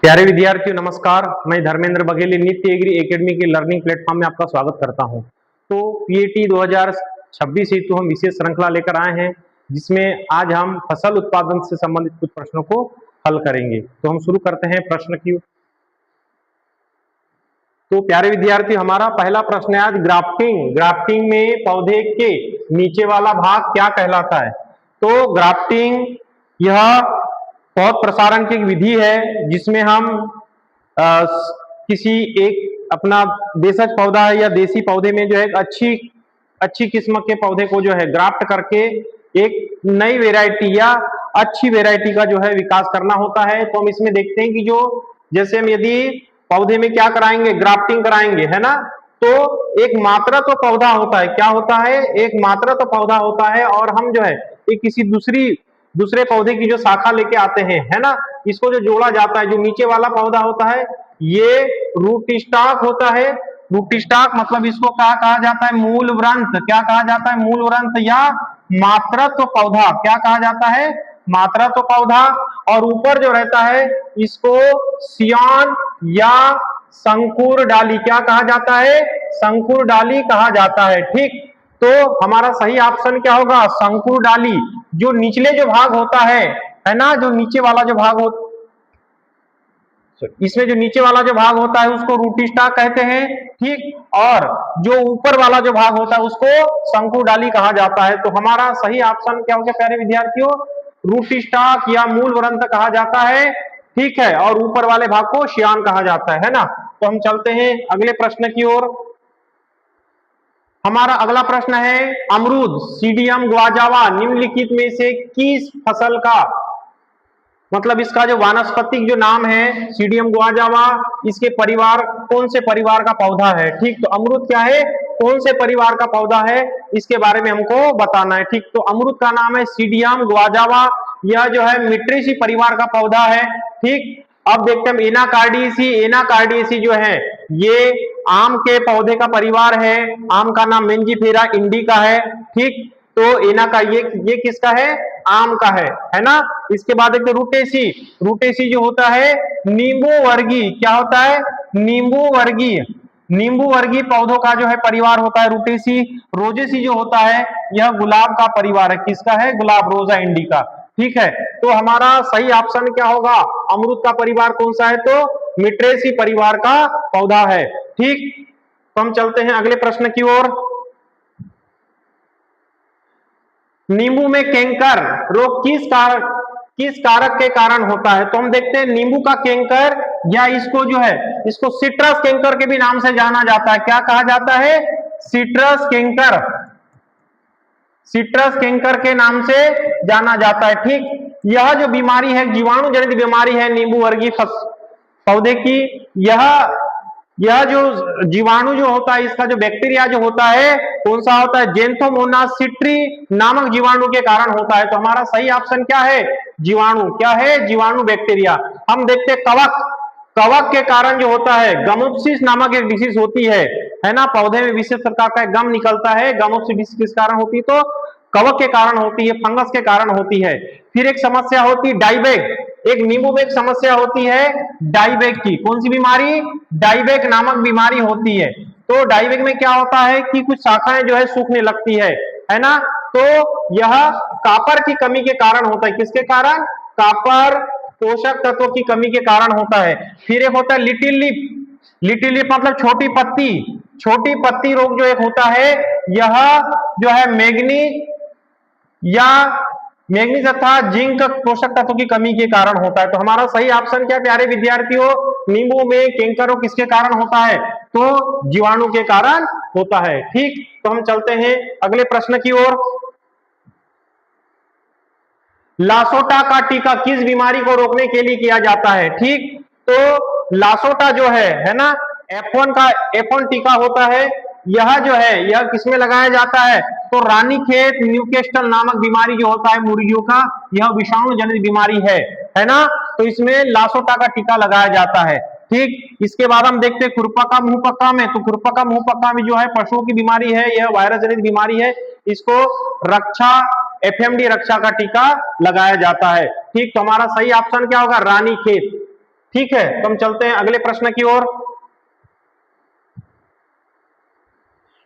प्यारे विद्यार्थियों नमस्कार। मैं धर्मेंद्र बघेली नित्य एग्री एकेडमी के लर्निंग प्लेटफॉर्म में आपका स्वागत करता हूं। तो पीएटी 2026 हेतु हम विशेष श्रृंखला लेकर आए हैं, जिसमें आज हम फसल उत्पादन से संबंधित कुछ प्रश्नों को हल करेंगे। तो हम शुरू करते हैं प्रश्न की। तो प्यारे विद्यार्थी, हमारा पहला प्रश्न है आज ग्राफ्टिंग। ग्राफ्टिंग में पौधे के नीचे वाला भाग क्या कहलाता है? तो ग्राफ्टिंग यह पौध प्रसारण की एक विधि है, जिसमें हम किसी एक अपना देशज पौधा है या देसी पौधे में जो है अच्छी किस्म के पौधे को जो है ग्राफ्ट करके एक नई वेराइटी या अच्छी वेराइटी का जो है विकास करना होता है। तो हम इसमें देखते हैं कि जो जैसे हम यदि पौधे में क्या कराएंगे, ग्राफ्टिंग कराएंगे, है ना, तो एक मात्रा तो पौधा होता है, क्या होता है, एक मात्रा तो पौधा होता है, और हम जो है एक किसी दूसरे पौधे की जो शाखा लेके आते हैं, है ना, इसको जो जोड़ा जाता है, जो नीचे वाला पौधा होता है ये रूट स्टॉक होता है। रूट स्टॉक मतलब इसको क्या कहा जाता है, मूल व्रंत। क्या कहा जाता है, मूल व्रंत या मात्रत्व पौधा। क्या कहा जाता है, मात्रत्व पौधा। और ऊपर जो रहता है इसको सियान या संकुर डाली, क्या कहा जाता है, संकुर डाली कहा जाता है। ठीक, तो हमारा सही ऑप्शन क्या होगा, संकुर डाली। जो निचले जो भाग होता है ना, जो नीचे वाला जो भाग होता, इसमें जो नीचे वाला जो भाग होता है उसको रूट स्टॉक कहते हैं। ठीक, और जो ऊपर वाला जो भाग होता है उसको संकुर डाली कहा जाता है। तो हमारा सही ऑप्शन क्या हो गया प्यारे विद्यार्थियों, रूट स्टॉक या मूल व्रंत कहा जाता है। ठीक है, और ऊपर वाले भाग को श्यान कहा जाता है ना। तो हम चलते हैं अगले प्रश्न की ओर। हमारा अगला प्रश्न है अमरूद, सीडियम ग्वाजावा निम्नलिखित में से किस फसल का, मतलब इसका जो वानस्पतिक जो नाम है सीडियम ग्वाजावा, इसके परिवार कौन से परिवार का पौधा है? ठीक, तो अमरूद क्या है, कौन से परिवार का पौधा है, इसके बारे में हमको बताना है। ठीक, तो अमरूद का नाम है सीडियम ग्वाजावा, यह जो है मिट्रेसी परिवार का पौधा है। ठीक, अब देखते हैं एनाकार्डियेसी। एनाकार्डियेसी जो है ये आम के पौधे का परिवार है। आम का नाम मेंजिफेरा इंडिका है। ठीक, तो एना का ये किसका है, आम का है ना। इसके बाद एक रूटेसी। रूटेसी जो होता है नींबू वर्गीय, क्या होता है, नींबू वर्गीय। नींबू वर्गीय पौधों का जो है परिवार होता है रूटेसी। रोजेसी जो होता है यह गुलाब का परिवार है, किसका है, गुलाब, रोजा इंडिका। ठीक है, तो हमारा सही ऑप्शन क्या होगा, अमरूद का परिवार कौन सा है, तो मिट्रेसी परिवार का पौधा है। ठीक, तो हम चलते हैं अगले प्रश्न की ओर। नींबू में कैंकर रोग किस कारक के कारण होता है? तो हम देखते हैं नींबू का कैंकर, या इसको जो है इसको सिट्रस कैंकर के भी नाम से जाना जाता है। क्या कहा जाता है, सिट्रस कैंकर, सिट्रस कैंकर के नाम से जाना जाता है। ठीक, यह जो बीमारी है जीवाणु जनित बीमारी है नींबू वर्गीय पौधे की। यह जो जीवाणु जो होता है, इसका जो बैक्टीरिया जो होता है कौन सा होता है, जेंथोमोनास सिट्री नामक जीवाणु के कारण होता है। तो हमारा सही ऑप्शन क्या है, जीवाणु। क्या है, जीवाणु, बैक्टीरिया। हम देखते हैं कवक। कवक के कारण जो होता है गमुप्सिस नामक एक डिसीज होती है ना, पौधे में विशेष प्रकार का गम निकलता है। गमुप्सिस किस कारण होती है, तो कवक के कारण होती है, फंगस के कारण होती है। फिर एक समस्या होती है डाइबैक। एक नींबू में एक समस्या होती है डाइबैक की, कौन सी बीमारी, डाइबैक नामक बीमारी होती है। तो डाइबैक में क्या होता है कि कुछ शाखाएं जो है सूखने लगती है ना। तो यह कॉपर की कमी के कारण होता है, किसके कारण, कॉपर पोषक तत्वों की कमी के कारण होता है। फिर एक होता है लिटिल लिप। लिटिल लिप मतलब छोटी पत्ती। छोटी पत्ती रोग जो एक होता है, यह जो है मैग्नीज तथा जिंक पोषक तत्वों की कमी के कारण होता है। तो हमारा सही ऑप्शन क्या प्यारे विद्यार्थियों, नींबू में कैंकर रोग किसके कारण होता है, तो जीवाणु के कारण होता है। ठीक, तो हम चलते हैं अगले प्रश्न की ओर। लासोटा का टीका किस बीमारी को रोकने के लिए किया जाता है? ठीक, तो लासोटा जो है ना, F1 टीका होता है। यह जो है यह किसमें लगाया जाता है, तो रानीखेत न्यूकेस्टल नामक बीमारी जो होता है मुर्गियों का, यह विषाणु जनित बीमारी है ना। तो इसमें लासोटा का टीका लगाया जाता है। ठीक, इसके बाद हम देखते हैं खुरपका मुंहपका में। तो खुरपका मुंहपका में जो है पशुओं की बीमारी है, यह वायरस जनित बीमारी है। इसको रक्षा FMD रक्षा का टीका लगाया जाता है। ठीक, तो हमारा सही ऑप्शन क्या होगा, रानीखेत। ठीक है, तो हम चलते हैं अगले प्रश्न की ओर।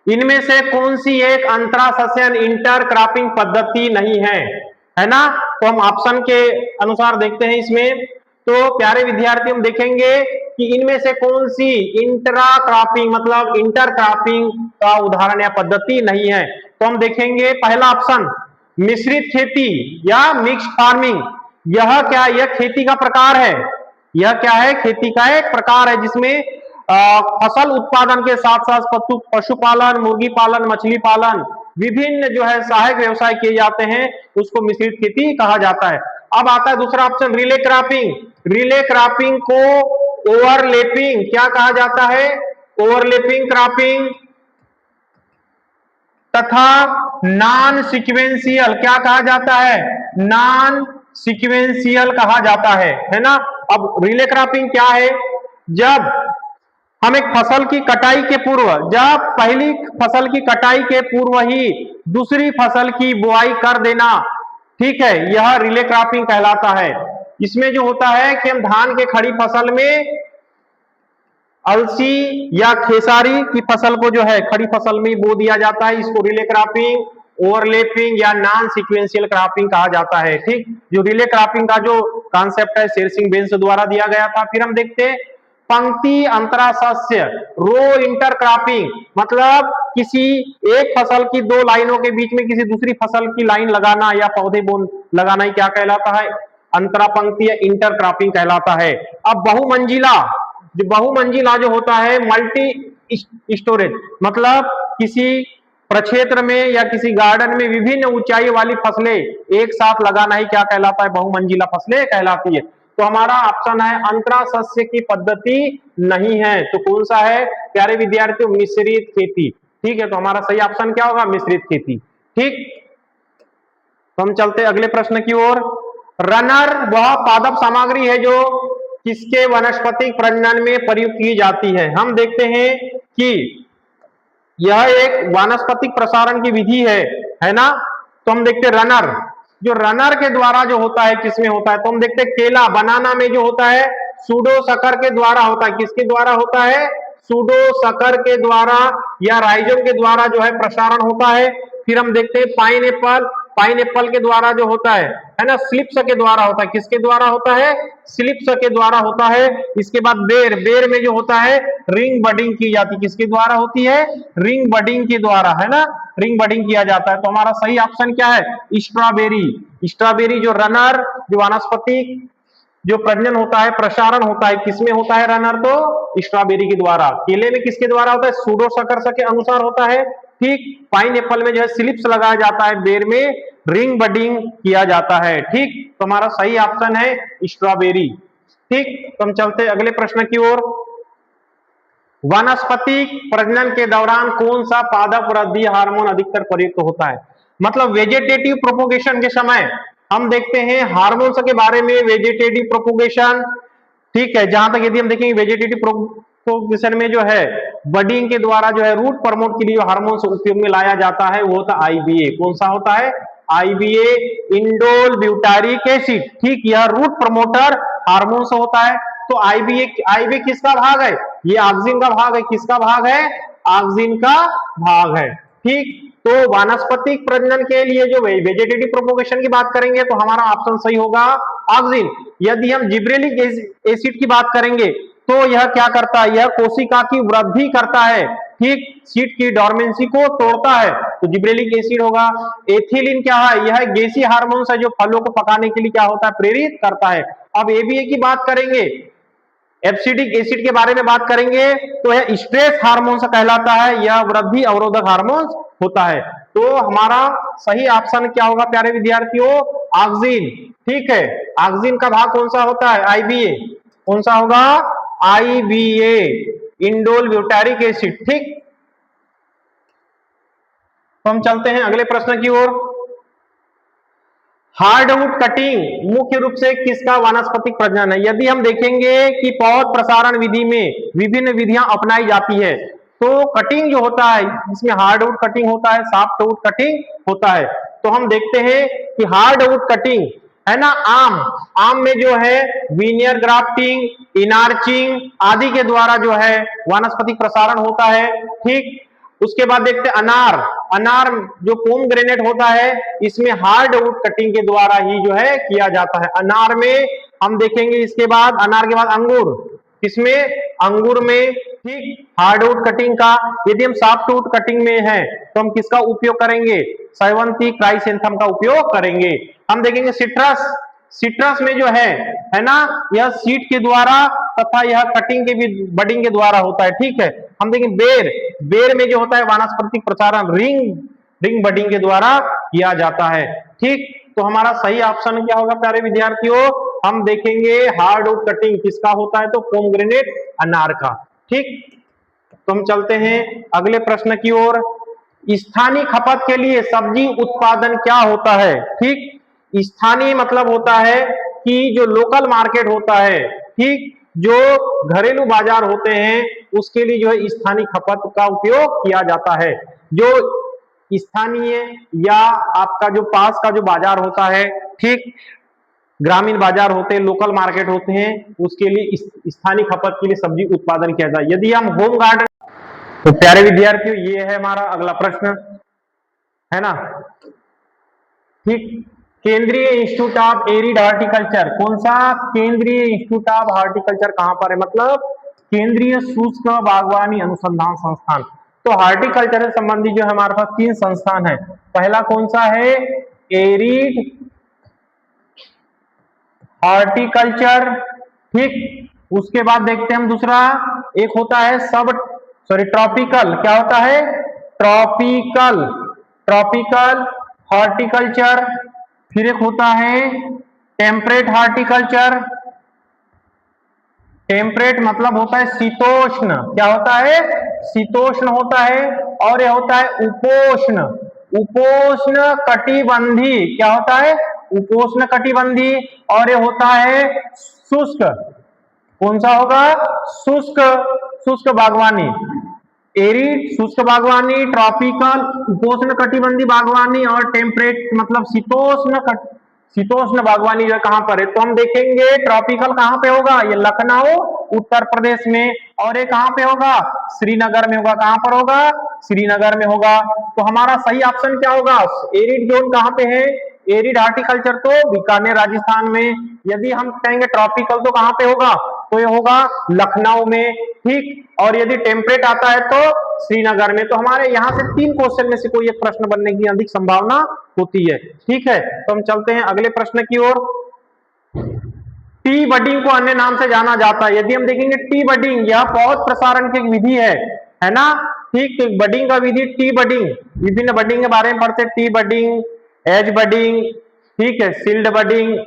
इनमें से कौन सी एक अंतरासस्यन इंटरक्रॉपिंग पद्धति नहीं है ना? तो हम ऑप्शन के अनुसार देखते हैं इसमें। तो प्यारे विद्यार्थी, हम देखेंगे कि इनमें से कौन सी इंट्रा क्रॉपिंग मतलब इंटरक्रॉपिंग का उदाहरण या पद्धति नहीं है। तो हम देखेंगे पहला ऑप्शन मिश्रित खेती या मिक्स फार्मिंग। यह क्या, यह खेती का प्रकार है। यह क्या है, खेती का एक प्रकार है जिसमें फसल उत्पादन के साथ साथ पशुपालन, मुर्गी पालन, मछली पालन, विभिन्न जो है सहायक व्यवसाय किए जाते हैं, उसको मिश्रित खेती कहा जाता है। अब आता है दूसरा option relay cropping. Relay cropping को ओवरलैपिंग क्या कहा जाता है, ओवरलैपिंग क्रॉपिंग तथा नॉन सीक्वेंशियल क्या कहा जाता है, नॉन सीक्वेंशियल कहा जाता है ना। अब रिले क्रॉपिंग क्या है, जब हम एक फसल की कटाई के पूर्व, जब पहली फसल की कटाई के पूर्व ही दूसरी फसल की बुआई कर देना, ठीक है, यह रिले क्रॉपिंग कहलाता है। इसमें जो होता है कि हम धान के खड़ी फसल में अलसी या खेसारी की फसल को जो है खड़ी फसल में बो दिया जाता है, इसको रिले क्रॉपिंग, ओवरलैपिंग या नॉन सीक्वेंशियल क्रॉपिंग कहा जाता है। ठीक, जो रिले क्रॉपिंग का जो कॉन्सेप्ट है शेरसिंह बेंस द्वारा दिया गया था। फिर हम देखते हैं पंक्ति अंतरासस्य रो इंटरक्रॉपिंग, मतलब किसी एक फसल की दो लाइनों के बीच में किसी दूसरी फसल की लाइन लगाना या पौधे बोन लगाना ही क्या कहलाता है, अंतरा पंक्ति या इंटरक्रॉपिंग कहलाता है। अब बहुमंजिला, जो बहुमंजिला जो होता है मल्टी स्टोरेज, मतलब किसी प्रक्षेत्र में या किसी गार्डन में विभिन्न ऊंचाई वाली फसलें एक साथ लगाना ही क्या कहलाता है, बहुमंजिला फसलें कहलाती है। तो हमारा ऑप्शन है अंतरासस्य की पद्धति नहीं है। तो कौन सा है प्यारे विद्यार्थियों, मिश्रित खेती। ठीक है, तो हमारा सही ऑप्शन क्या होगा, मिश्रित खेती। ठीक, तो हम चलते अगले प्रश्न की ओर। रनर वह पादप सामग्री है जो किसके वनस्पतिक प्रजनन में प्रयुक्त की जाती है। हम देखते हैं कि यह एक वानस्पतिक प्रसारण की विधि है ना। तो हम देखते हैं रनर, जो रनर के द्वारा जो होता है किसमें होता है, तो हम देखते हैं केला, बनाना में जो होता है सूडो सकर के द्वारा होता है। किसके द्वारा होता है, सूडो सकर के द्वारा या राइजोम के द्वारा जो है प्रसारण होता है। फिर हम देखते हैं पाइनएप्पल, पाइनएप्पल के द्वारा जो होता है ना, स्लिप्स के द्वारा होता है। किसके द्वारा होता है, स्लिप्स के द्वारा होता है। इसके बाद बेर, बेर में जो होता है रिंग बडिंग की जाती है। किसके द्वारा होती है, रिंग बडिंग के द्वारा, है ना, रिंग बडिंग किया जाता है। तो हमारा सही ऑप्शन क्या है, स्ट्रॉबेरी। स्ट्रॉबेरी जो रनर, जो वानस्पतिक जो प्रजनन होता है, प्रसारण होता है, किसमें होता है रनर, तो स्ट्रॉबेरी के द्वारा। केले में किसके द्वारा होता है, सूडो सकर के अनुसार होता है। ठीक, पाइनएप्पल में जो है स्लिप्स लगाया जाता है, बेर में रिंग बडिंग किया जाता है। ठीक, तो हमारा सही ऑप्शन है स्ट्रॉबेरी। ठीक, तो हम चलते हैं अगले प्रश्न की ओर। वनस्पतिक प्रजनन के दौरान कौन सा पादप वृद्धि हार्मोन अधिकतर प्रयुक्त होता है। मतलब वेजिटेटिव प्रोपोगेशन के समय हम देखते हैं हार्मोन्स के बारे में, वेजिटेटिव प्रोपोगेशन, ठीक है, जहां तक यदि हम देखेंगे वेजिटेटिव प्रोपोगेशन में जो है बडिंग के द्वारा जो है रूट प्रमोट के लिए हार्मोन्स उपयोग में लाया जाता है, वो होता है आईबीए। कौन सा होता है, आईबीए, इंडोल ब्यूटारिक एसिड। ठीक, यह रूट प्रमोटर हार्मोन्स होता है। तो आईबीए, आईबीए किसका भाग है, ये ऑक्सिन का भाग है। किसका भाग है, ऑक्सिन का भाग है। ठीक, तो वानस्पतिक प्रजनन के लिए जो वेजिटेटिव प्रोपोगेशन की बात करेंगे तो हमारा ऑप्शन सही होगा ऑक्सिन। यदि हम जिब्रेलिक एसिड की बात करेंगे तो यह क्या करता है, यह कोशिका की वृद्धि करता है। ठीक, सीट की डोरमेंसी को तोड़ता है, तो जिब्रेलिक एसिड होगा। एथिलीन क्या है, यह गैसीय हार्मोन्स है जो फलों को पकाने के लिए क्या होता है, प्रेरित करता है। अब एबीए की बात करेंगे, एब्सिडिक एसिड के बारे में बात करेंगे तो यह स्ट्रेस हार्मोन्स कहलाता है, यह वृद्धि अवरोधक हार्मोन्स होता है। तो हमारा सही ऑप्शन क्या होगा प्यारे विद्यार्थियों, ऑक्सिन। ठीक है, ऑक्सिन का भाग कौन सा होता है, आईबीए। कौन सा होगा, आईबीए, इंडोल ब्यूटारिक एसिड। ठीक, तो हम चलते हैं अगले प्रश्न की ओर। हार्डवुड कटिंग मुख्य रूप से किसका वानस्पतिक प्रजनन है। यदि हम देखेंगे कि पौध प्रसारण विधि में विभिन्न विधियां अपनाई जाती है, तो कटिंग जो होता है इसमें हार्डवुड कटिंग होता है, सॉफ्टवुड कटिंग होता है। तो हम देखते हैं कि हार्डवुड कटिंग, है ना। आम में जो है वीनियर ग्राफ्टिंग, इनार्चिंग आदि के द्वारा जो है वानस्पतिक प्रसारण होता है। ठीक, उसके बाद देखते हैं अनार जो पोमग्रेनेट होता है इसमें हार्डवुड कटिंग के द्वारा ही जो है किया जाता है अनार में। हम देखेंगे इसके बाद अनार के बाद अंगूर, किसमें, अंगूर में। ठीक, हार्डवुड कटिंग का। यदि हम सॉफ्टवुड कटिंग में है तो हम किसका उपयोग करेंगे, साइवंथी क्राइसेंथम का उपयोग करेंगे। हम देखेंगे सिट्रस में जो है ना, यह सीड के द्वारा तथा यह कटिंग के भी बडिंग के द्वारा होता है। ठीक है, हम देखें बेर में जो होता है वानस्पतिक प्रसारण रिंग बडिंग के द्वारा किया जाता है। ठीक, तो हमारा सही ऑप्शन क्या होगा प्यारे विद्यार्थियों, हम देखेंगे हार्डवुड कटिंग किसका होता है, तो पोमग्रेनेट अनार का। ठीक, तो हम चलते हैं अगले प्रश्न की ओर। स्थानीय खपत के लिए सब्जी उत्पादन क्या होता है। ठीक, स्थानीय मतलब होता है कि जो लोकल मार्केट होता है, ठीक, जो घरेलू बाजार होते हैं उसके लिए जो है स्थानीय खपत का उपयोग किया जाता है। जो स्थानीय या आपका जो पास का जो बाजार होता है, ठीक, ग्रामीण बाजार होते हैं, लोकल मार्केट होते हैं, उसके लिए स्थानीय खपत के लिए सब्जी उत्पादन किया जाता है। यदि हम होम गार्डन, तो प्यारे विद्यार्थियों ये है हमारा अगला प्रश्न, है ना। ठीक, केंद्रीय इंस्टीट्यूट ऑफ एरिड हॉर्टिकल्चर, कौन सा केंद्रीय इंस्टीट्यूट ऑफ हॉर्टिकल्चर कहां पर है, मतलब केंद्रीय शुष्क बागवानी अनुसंधान संस्थान। तो हॉर्टिकल्चर से संबंधित जो हमारे पास 3 संस्थान है। पहला कौन सा है, एरिड हॉर्टिकल्चर। ठीक, उसके बाद देखते हैं हम दूसरा, एक होता है ट्रॉपिकल, क्या होता है, ट्रॉपिकल हॉर्टिकल्चर। फिर एक होता है टेम्परेट हॉर्टिकल्चर। टेम्परेट मतलब होता है शीतोष्ण, क्या होता है, शीतोष्ण होता है। और यह होता है उपोष्ण कटिबंधी, क्या होता है, उपोष्ण कटिबंधी। और यह होता है शुष्क, कौन सा होगा, शुष्क बागवानी। एरिड शुष्क बागवानी, ट्रॉपिकल उपोष्ण कटिबंधी बागवानी, और टेम्परेट मतलब शीतोष्ण बागवानी जो कहां पर है, तो हम देखेंगे ट्रॉपिकल कहां पे होगा, ये लखनऊ उत्तर प्रदेश में। और ये कहां पे होगा, श्रीनगर में होगा। कहां पर होगा, श्रीनगर में होगा। तो हमारा सही ऑप्शन क्या होगा, एरिड जोन कहां पे है, एरिड हॉर्टिकल्चर तो बीकानेर राजस्थान में। यदि हम कहेंगे ट्रॉपिकल तो कहां पे होगा, तो ये होगा लखनऊ में। ठीक, और यदि टेम्परेट आता है तो श्रीनगर में। तो हमारे यहां से 3 क्वेश्चन में से कोई एक प्रश्न बनने की अधिक संभावना होती है। ठीक है, तो हम चलते हैं अगले प्रश्न की ओर। टी बडिंग को अन्य नाम से जाना जाता है। यदि हम देखेंगे टी बडिंग, यह पौध प्रसारण की विधि है ना। ठीक, तो बडिंग का विधि टी बडिंग, विभिन्न बडिंग के बारे में पढ़ते हैं, टी बडिंग, एज बडिंग, ठीक है, सील्ड बडिंग,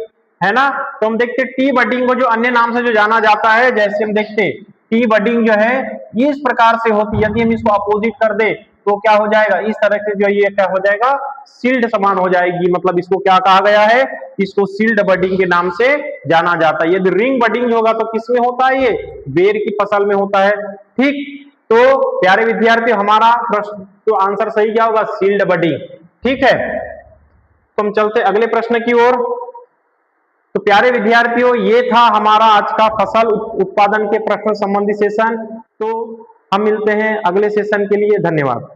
है ना। तो हम देखते हैं टी बडिंग को जो अन्य नाम से जो जाना जाता है, जैसे हम देखते हैं टी बडिंग जो है इस प्रकार से होती है। यदि हम इसको अपोजिट कर दे तो क्या हो जाएगा, इस तरह से जो ये क्या हो जाएगा, सील्ड समान हो जाएगी। मतलब इसको क्या कहा गया है, इसको सील्ड बडिंग के नाम से जाना जाता है। यदि रिंग बडिंग होगा तो किसमें होता है, ये बेर की फसल में होता है। ठीक, तो प्यारे विद्यार्थी हमारा प्रश्न तो आंसर सही क्या होगा, सील्ड बडिंग। ठीक है, तो हम चलते अगले प्रश्न की ओर। तो प्यारे विद्यार्थियों ये था हमारा आज का फसल उत्पादन के प्रश्न संबंधी सेशन। तो हम मिलते हैं अगले सेशन के लिए, धन्यवाद।